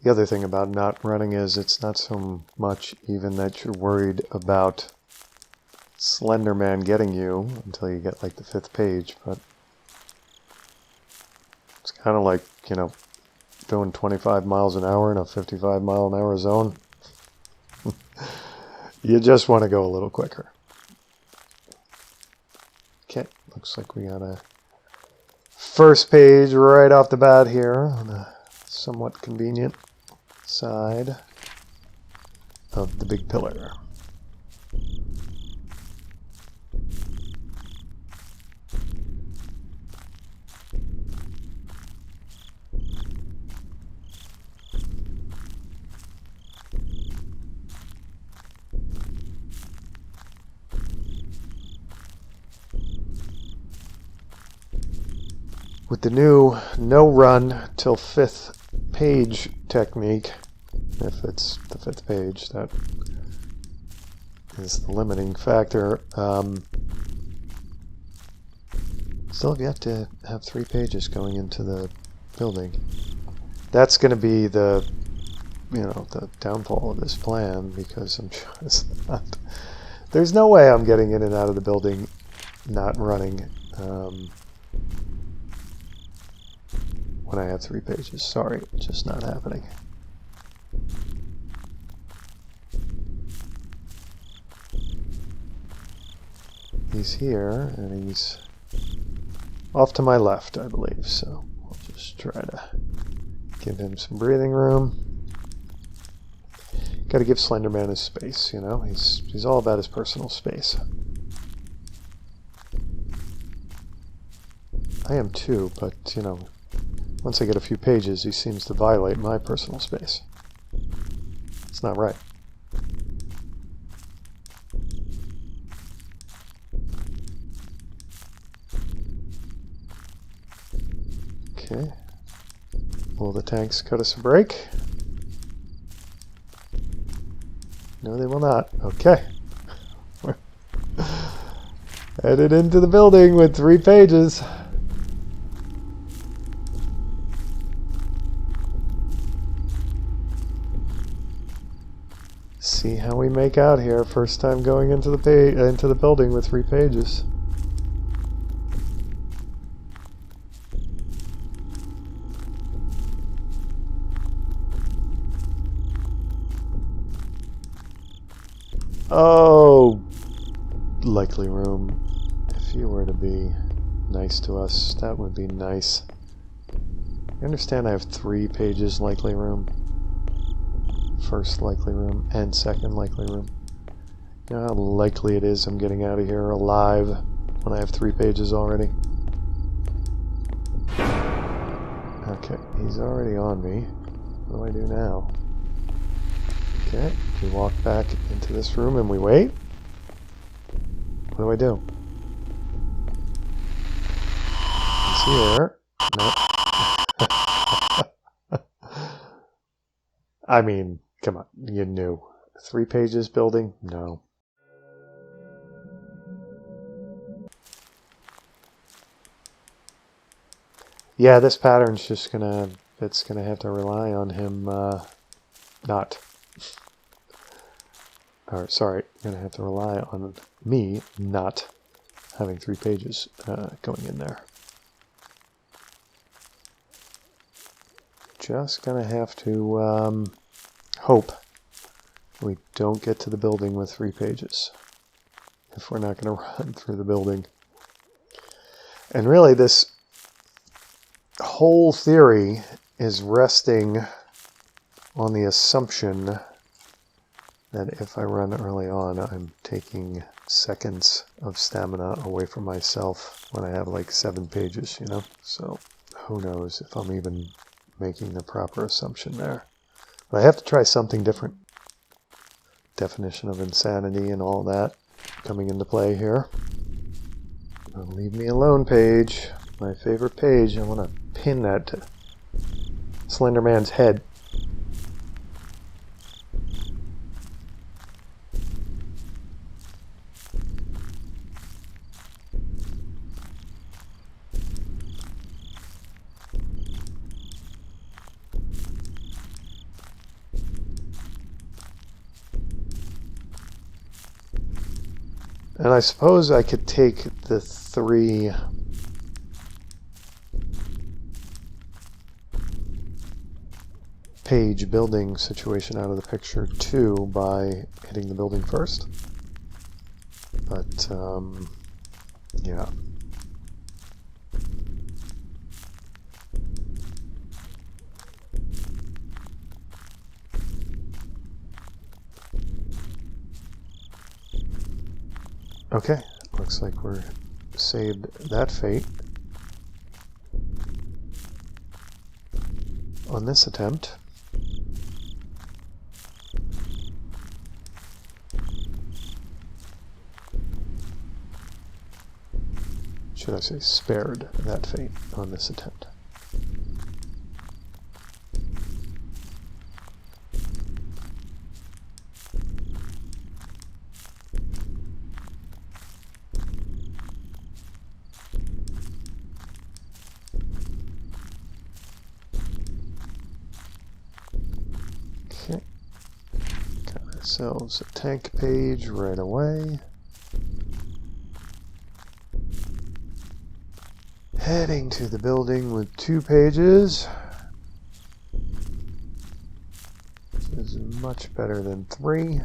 The other thing about not running is it's not so much even that you're worried about Slender Man getting you until you get like the 5th page, but it's kind of like, you know, doing 25 miles an hour in a 55 mile an hour zone. You just want to go a little quicker. Okay, looks like we got a first page right off the bat here on a somewhat convenient side of the big pillar. With the new no run till 5th page technique, if it's the 5th page, that is the limiting factor. Still have yet to have 3 pages going into the building. That's going to be the, you know, the downfall of this plan, because I'm sure it's not. There's no way I'm getting in and out of the building not running when I have 3 pages. Sorry, just not happening. He's here, and he's off to my left, I believe, so we'll just try to give him some breathing room. Got to give Slender Man his space, you know? He's all about his personal space. I am too, but, you know, once I get a few pages, he seems to violate my personal space. It's not right. Okay. Will the tanks cut us a break? No, they will not. Okay. We're headed into the building with 3 pages. See how we make out here. First time going into the building with 3 pages. Oh, likely room. If you were to be nice to us, that would be nice. You understand I have 3 pages likely room. First likely room and second likely room. You know how likely it is I'm getting out of here alive when I have 3 pages already? Okay, he's already on me. What do I do now? Okay, we walk back into this room and we wait. What do I do? He's here. Nope. I mean, come on, you knew. 3 pages building? No. Yeah, this pattern's just it's gonna have to rely on him gonna have to rely on me not having 3 pages going in there. Just gonna have to hope we don't get to the building with 3 pages if we're not gonna run through the building. And really, this whole theory is resting on the assumption that if I run early on, I'm taking seconds of stamina away from myself when I have like 7 pages, you know? So who knows if I'm even making the proper assumption there. But I have to try something different. Definition of insanity and all that coming into play here. Leave me alone page. My favorite page. I want to pin that to Slender Man's head. And I suppose I could take the 3 page building situation out of the picture too by hitting the building first. But yeah. Okay, looks like we're saved that fate on this attempt. Should I say spared that fate on this attempt. Okay, got ourselves a tank page right away. Heading to the building with 2 pages. This is much better than 3.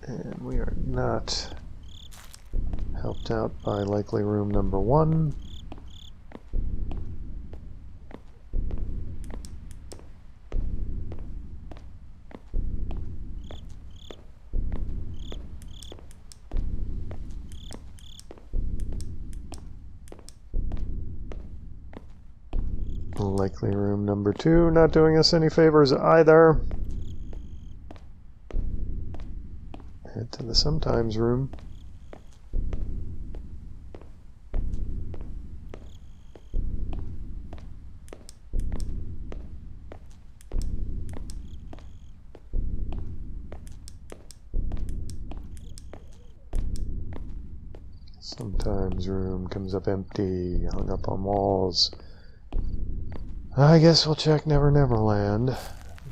And we are not helped out by likely room number 1. Likely room number 2 not doing us any favors either. Head to the sometimes room. Sometimes room comes up empty, hung up on walls. I guess we'll check Never Never Land.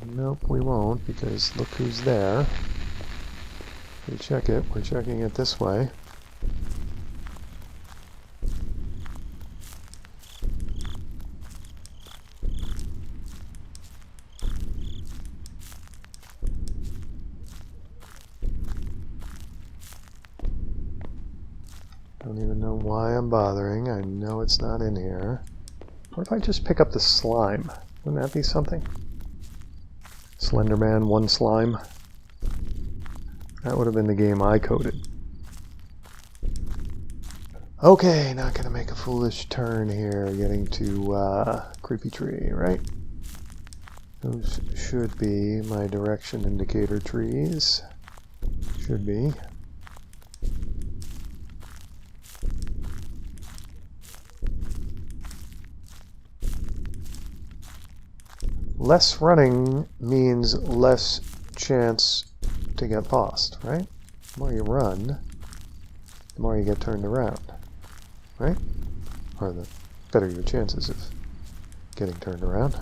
Nope, we won't, because look who's there. If we check it, we're checking it this way. Don't even know why I'm bothering. I know it's not in here. What if I just pick up the slime? Wouldn't that be something? Slender Man, 1 slime. That would have been the game I coded. Okay, not gonna make a foolish turn here, getting to Creepy Tree, right? Those should be my direction indicator trees. Should be. Less running means less chance to get lost, right? The more you run, the more you get turned around, right? Or the better your chances of getting turned around.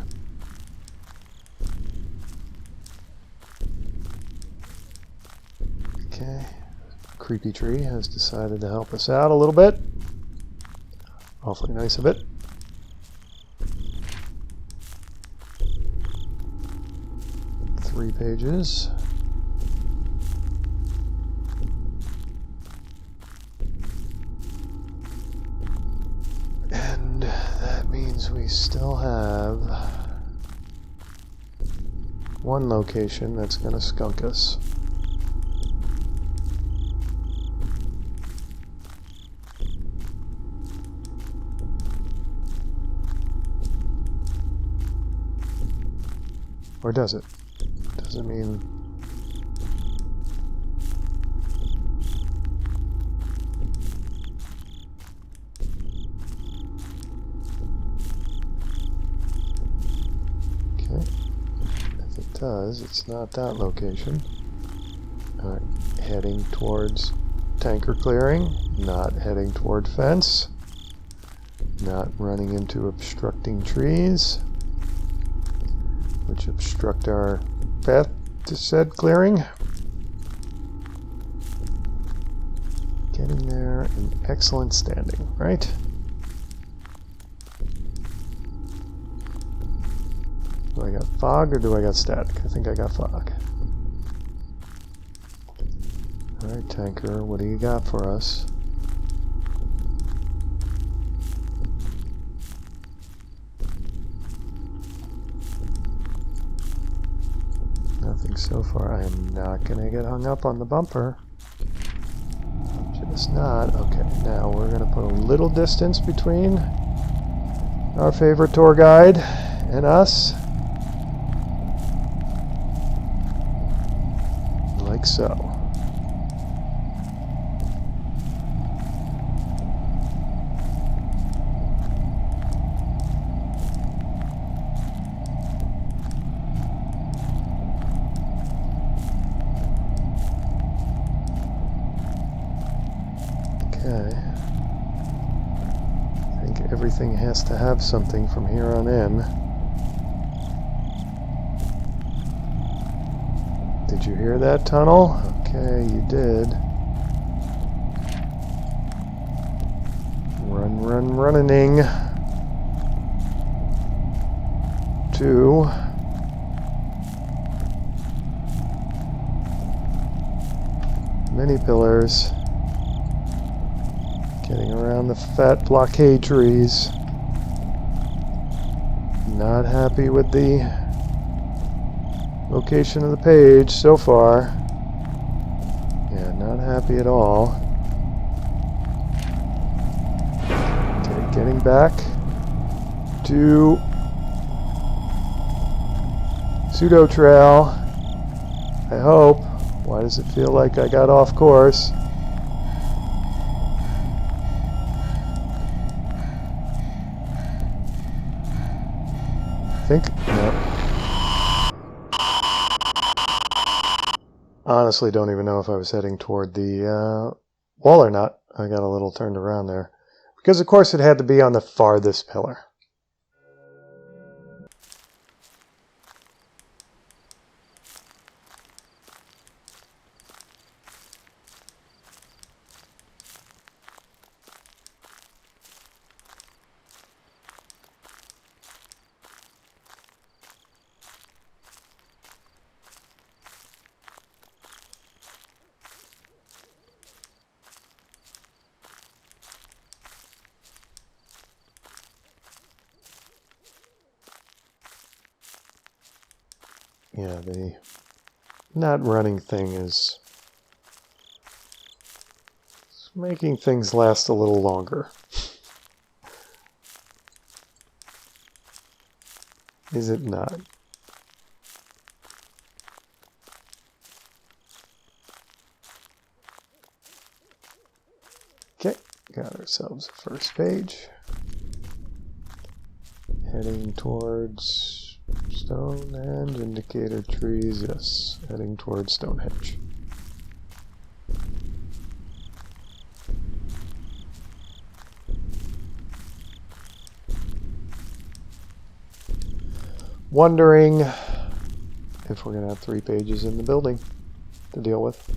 Okay, Creepy Tree has decided to help us out a little bit. Awfully nice of it. Three pages. And that means we still have 1 location that's going to skunk us. Or does it? Doesn't mean... does. It's not that location. Alright, heading towards tanker clearing, not heading toward fence, not running into obstructing trees, which obstruct our path to said clearing. Getting there in excellent standing, right? Do I got fog or do I got static? I think I got fog. Alright, tanker, what do you got for us? Nothing so far. I am not going to get hung up on the bumper. Just not. Okay, now we're going to put a little distance between our favorite tour guide and us. Like so. Okay. I think everything has to have something from here on in. Did you hear that tunnel? Okay, you did. Running. 2. Many pillars. Getting around the fat blockade trees. Not happy with the location of the page so far. Yeah, not happy at all. Okay, getting back to pseudo trail. I hope. Why does it feel like I got off course? No. Honestly, don't even know if I was heading toward the wall or not. I got a little turned around there. Because, of course, it had to be on the farthest pillar. Yeah, the not running thing is making things last a little longer. Is it not? Okay, got ourselves a first page. Heading towards Stonehenge, indicator trees, yes. Heading towards Stonehenge. Wondering if we're going to have 3 pages in the building to deal with.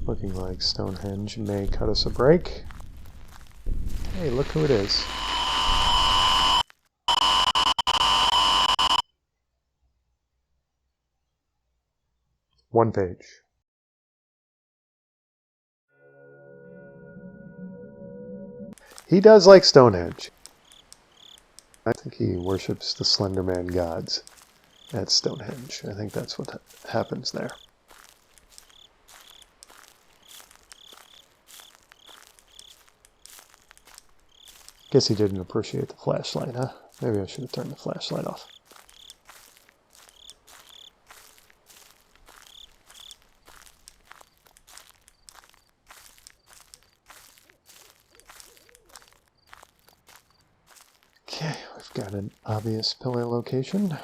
Looking like Stonehenge may cut us a break. Hey, look who it is. One page. He does like Stonehenge. I think he worships the Slender Man gods at Stonehenge. I think that's what happens there. Guess he didn't appreciate the flashlight, huh? Maybe I should have turned the flashlight off. Okay, we've got an obvious pillar location.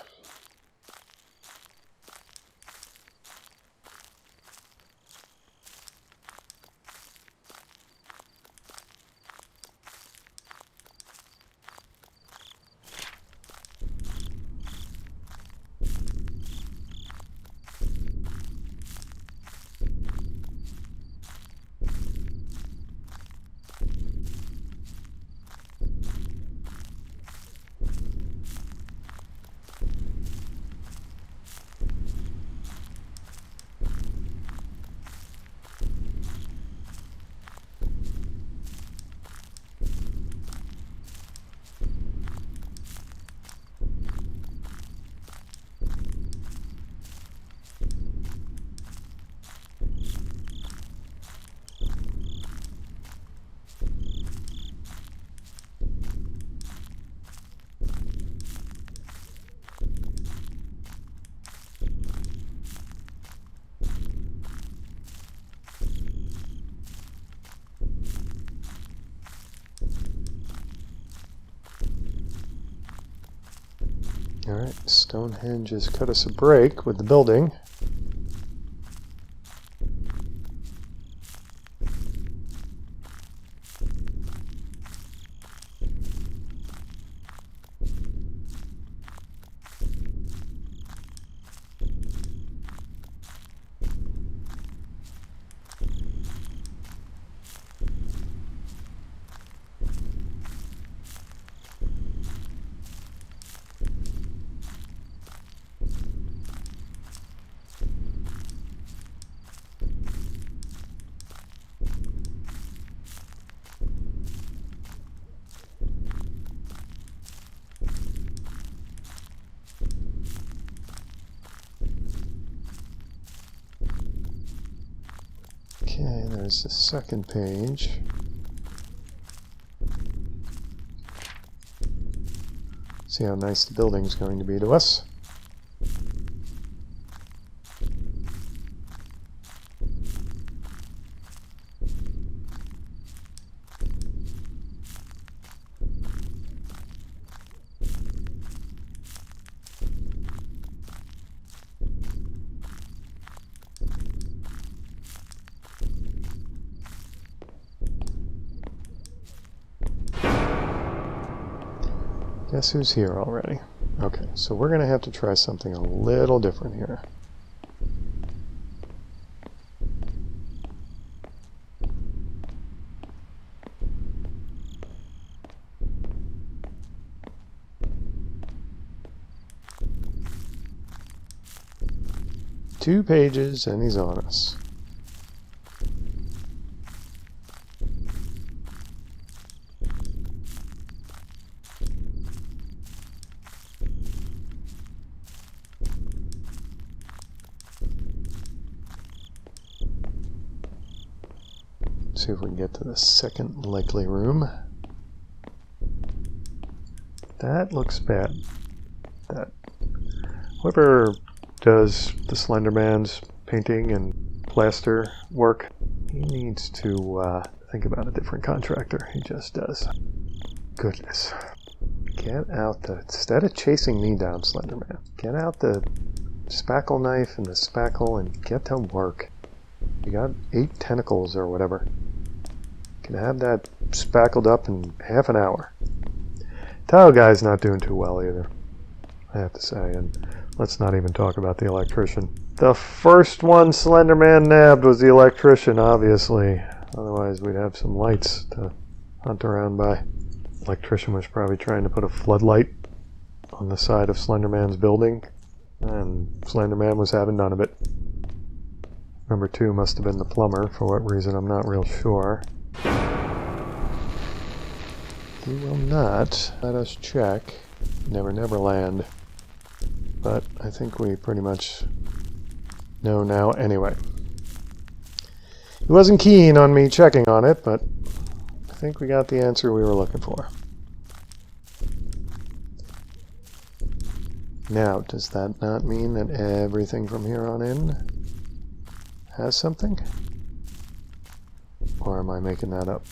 Alright, Stonehenge has cut us a break with the building. Okay, there's the second page. See how nice the building's going to be to us. Guess who's here already? Okay, so we're going to have to try something a little different here. Two pages and he's on us. See if we can get to the second likely room. That looks bad. That whoever does the Slender Man's painting and plaster work, he needs to think about a different contractor. He just does. Goodness. Get out the... Instead of chasing me down, Slender Man, get out the spackle knife and the spackle and get to work. You got 8 tentacles or whatever. Can have that spackled up in half an hour. Tile guy's not doing too well either, I have to say, and let's not even talk about the electrician. The first one Slender Man nabbed was the electrician, obviously. Otherwise we'd have some lights to hunt around by. Electrician was probably trying to put a floodlight on the side of Slender Man's building, and Slender Man was having none of it. Number 2 must have been the plumber, for what reason I'm not real sure. He will not let us check Never Never Land, but I think we pretty much know now anyway. He wasn't keen on me checking on it, but I think we got the answer we were looking for. Now, does that not mean that everything from here on in has something? Or am I making that up?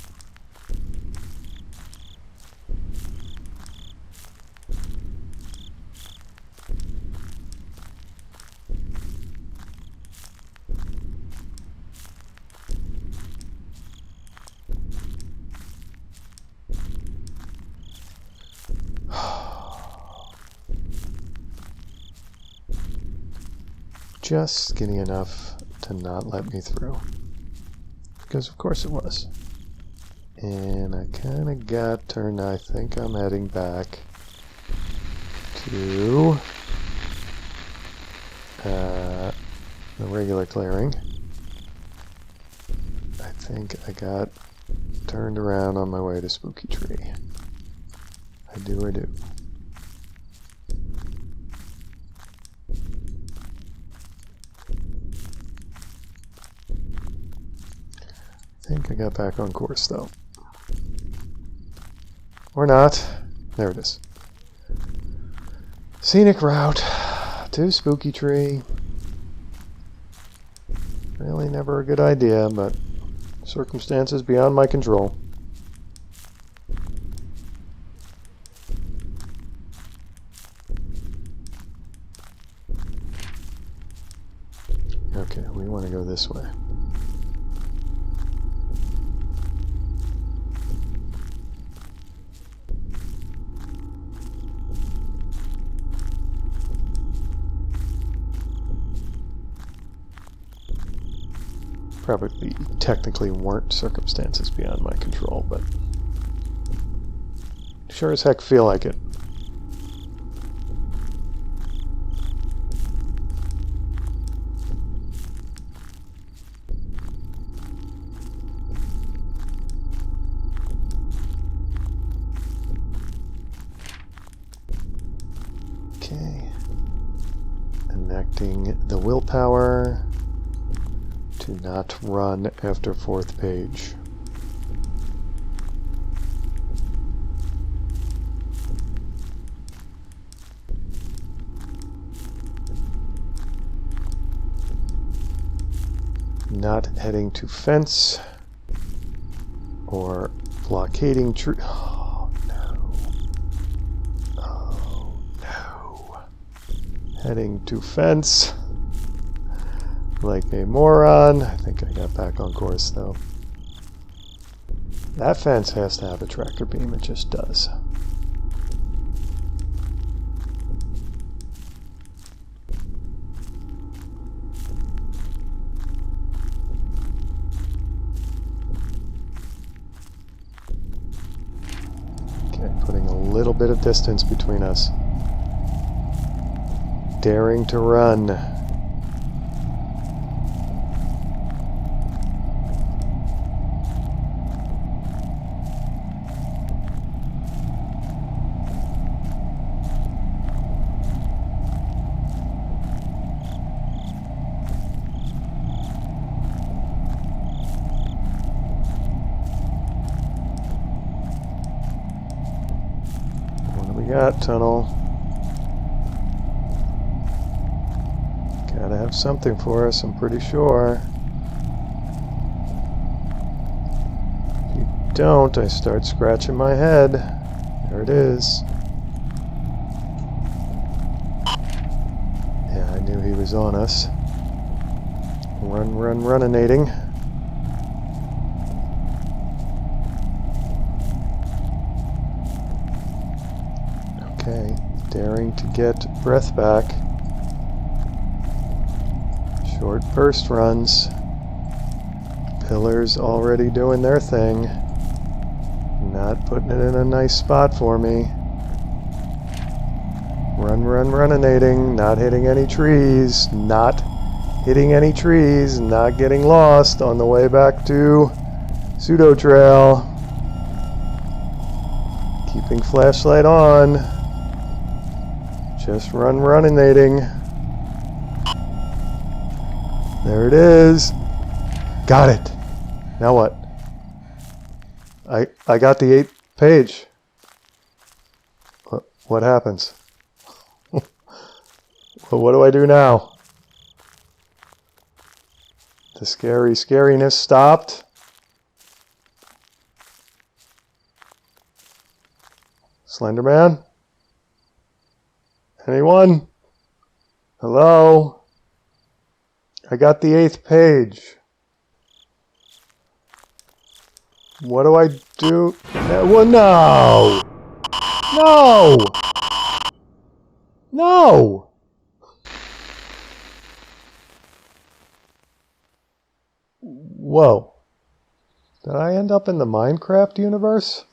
Just skinny enough to not let me through. Because of course it was. And I kind of got turned. I think I'm heading back to the regular clearing. I think I got turned around on my way to Spooky Tree. I do. I think I got back on course though. Or not. There it is. Scenic route to Spooky Tree. Really never a good idea, but circumstances beyond my control. Okay, we want to go this way. Probably technically weren't circumstances beyond my control, but sure as heck feel like it. Okay. Enacting the willpower to not run after 4th page. Not heading to fence or blockading tree. Oh no. Oh no. Heading to fence. Like a moron. I think I got back on course though. That fence has to have a tractor beam, it just does. Okay, putting a little bit of distance between us. Daring to run. Got tunnel. Gotta have something for us, I'm pretty sure. If you don't, I start scratching my head. There it is. Yeah, I knew he was on us. Runinating. Okay, daring to get breath back. Short burst runs. Pillars already doing their thing. Not putting it in a nice spot for me. Runinating. Not hitting any trees. Not hitting any trees. Not getting lost on the way back to Pseudo Trail. Keeping flashlight on. Just runinating. There it is. Got it. Now what? I got the 8th page. What happens? But what do I do now? The scariness stopped. Slenderman? Anyone? Hello? I got the 8th page. What do I do? Well, no! No! No! Whoa. Did I end up in the Minecraft universe?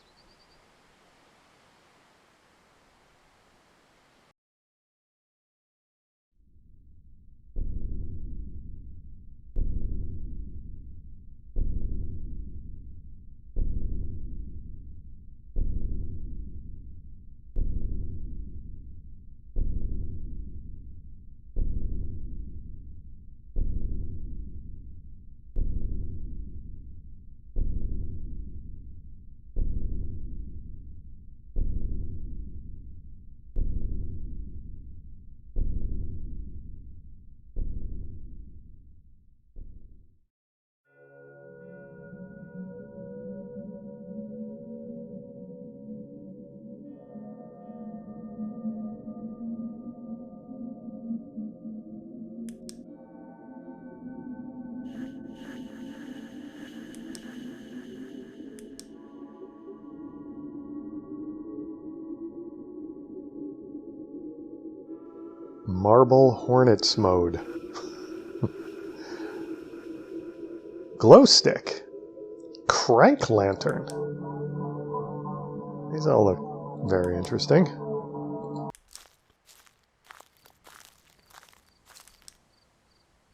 Marble Hornets mode. Glow stick. Crank lantern. These all look very interesting.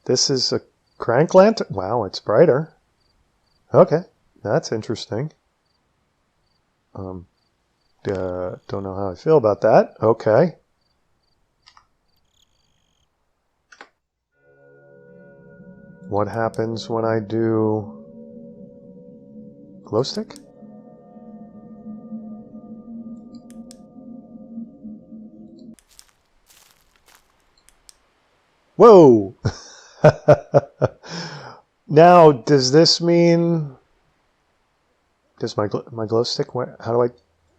This is a crank lantern? Wow, it's brighter. Okay, that's interesting. Don't know how I feel about that. Okay. What happens when I do glow stick? Whoa! Now, does this mean... Does my glow stick... How do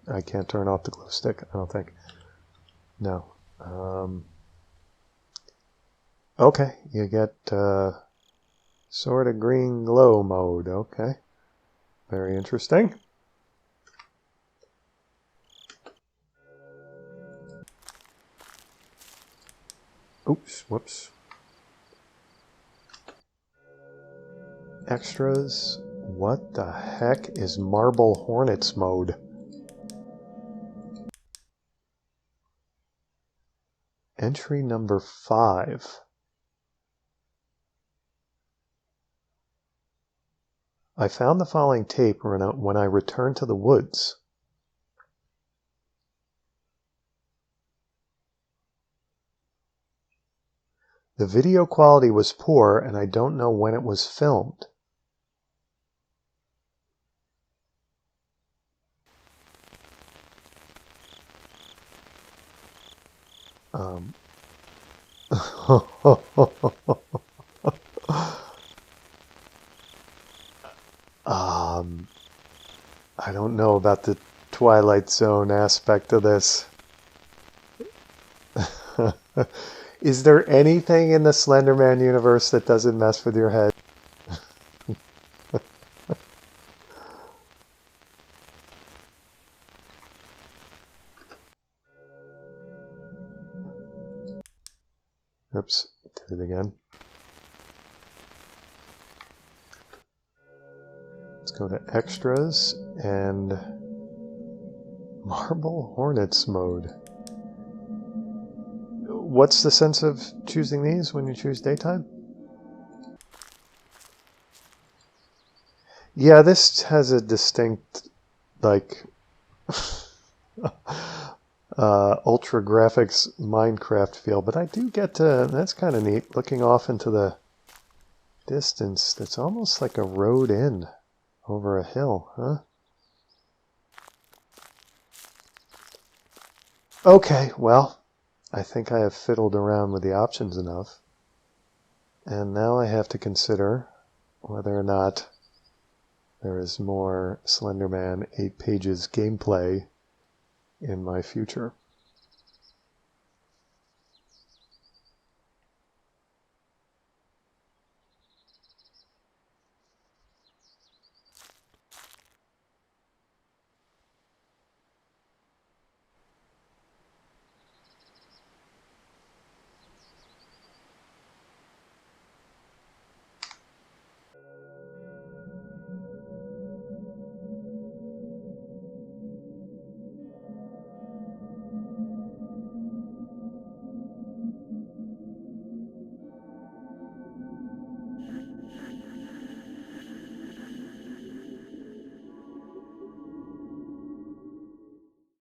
I can't turn off the glow stick, I don't think. No. Okay, you get sort of green glow mode. Okay. Very interesting. Oops, whoops. Extras. What the heck is Marble Hornets mode? Entry number 5. I found the following tape when I returned to the woods. The video quality was poor and I don't know when it was filmed. I don't know about the Twilight Zone aspect of this. Is there anything in the Slenderman universe that doesn't mess with your head? Oops, did it again. Let's go to extras and Marble Hornets mode. What's the sense of choosing these when you choose daytime? Yeah, this has a distinct, like, ultra graphics Minecraft feel, but I do get to, that's kind of neat, looking off into the distance. That's almost like a road in over a hill, huh? Okay, well, I think I have fiddled around with the options enough. And now I have to consider whether or not there is more Slender Man 8 pages gameplay in my future.